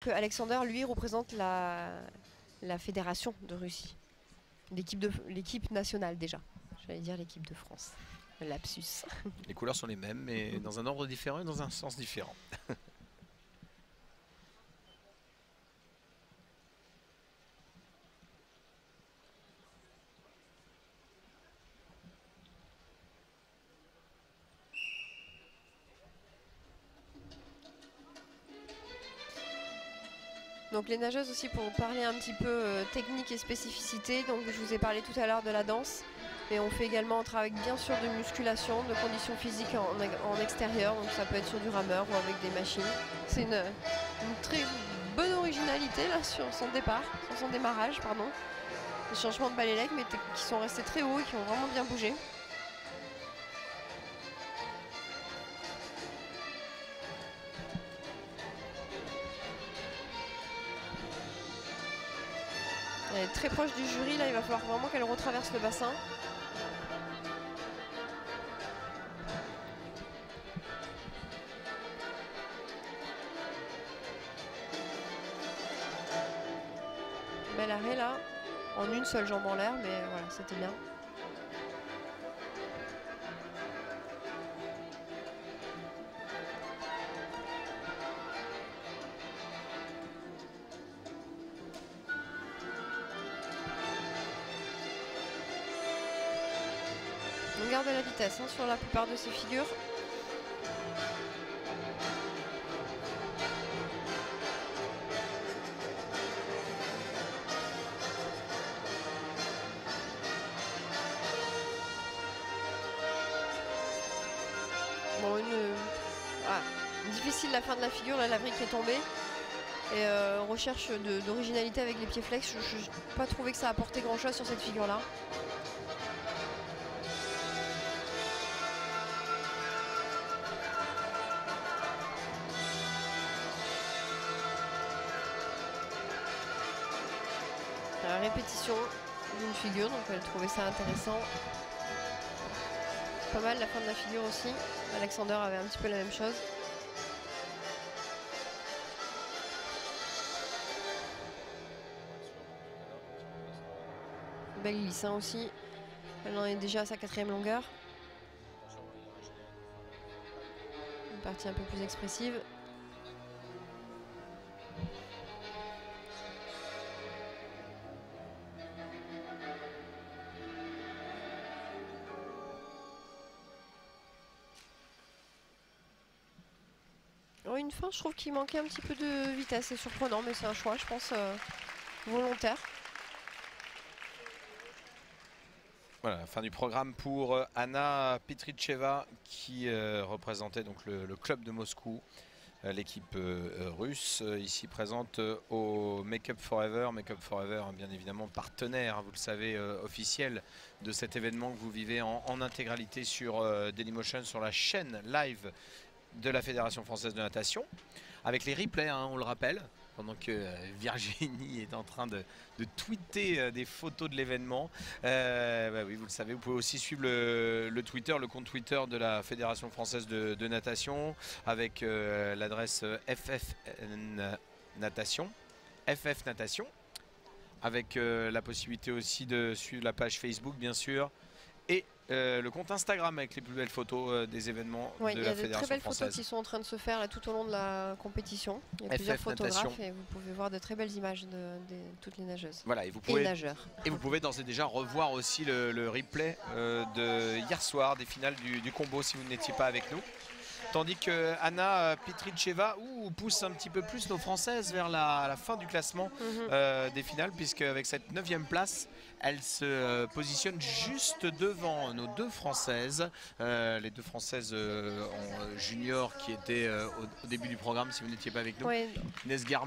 Alexander, lui, représente la fédération de Russie. L'équipe nationale déjà. J'allais dire l'équipe de France. Lapsus. Les couleurs sont les mêmes, mais dans un ordre différent et dans un sens différent. Donc les nageuses aussi, pour parler un petit peu technique et spécificité, donc je vous ai parlé tout à l'heure de la danse, mais on fait également un travail bien sûr de musculation, de conditions physiques en extérieur, donc ça peut être sur du rameur ou avec des machines. C'est une très bonne originalité là sur son démarrage, pardon. Les changements de balai mais qui sont restés très hauts et qui ont vraiment bien bougé. Elle est très proche du jury, là il va falloir vraiment qu'elle retraverse le bassin. Bel arrêt là, en une seule jambe en l'air, mais voilà, c'était bien. On garde la vitesse sur la plupart de ces figures. Bon, difficile la fin de la figure, là la brique est tombée. Et recherche d'originalité avec les pieds flex, je n'ai pas trouvé que ça apportait grand chose sur cette figure là. La répétition d'une figure, donc elle trouvait ça intéressant. Pas mal la fin de la figure aussi. Alexander avait un petit peu la même chose. Belle glisse aussi. Elle en est déjà à sa 4e longueur. Une partie un peu plus expressive. Une fin, je trouve qu'il manquait un petit peu de vitesse. C'est surprenant, mais c'est un choix, je pense, volontaire. Voilà, fin du programme pour Anna Petricheva qui représentait donc le club de Moscou, l'équipe russe, ici présente au Make Up Forever. Make Up Forever, bien évidemment partenaire, vous le savez, officiel de cet événement que vous vivez en intégralité sur Dailymotion, sur la chaîne live de la Fédération Française de Natation, avec les replays, on le rappelle, pendant que Virginie est en train de tweeter des photos de l'événement. Bah oui, vous le savez, vous pouvez aussi suivre le compte Twitter de la Fédération Française de Natation, avec l'adresse FF Natation, avec la possibilité aussi de suivre la page Facebook, bien sûr, et le compte Instagram avec les plus belles photos des événements de la Fédération française. Il y a de très belles photos qui sont en train de se faire là, tout au long de la compétition. Il y a plusieurs photographes et vous pouvez voir de très belles images de toutes les nageuses. Voilà, et nageurs. Et vous pouvez d'ores et déjà revoir aussi le replay de hier soir des finales du combo si vous n'étiez pas avec nous. Tandis que Anna Petricheva pousse un petit peu plus nos Françaises vers la fin du classement des finales, puisque avec cette 9e place, elle se positionne juste devant nos deux Françaises, les deux Françaises en junior qui étaient au début du programme si vous n'étiez pas avec nous. Ouais. Inès Garmin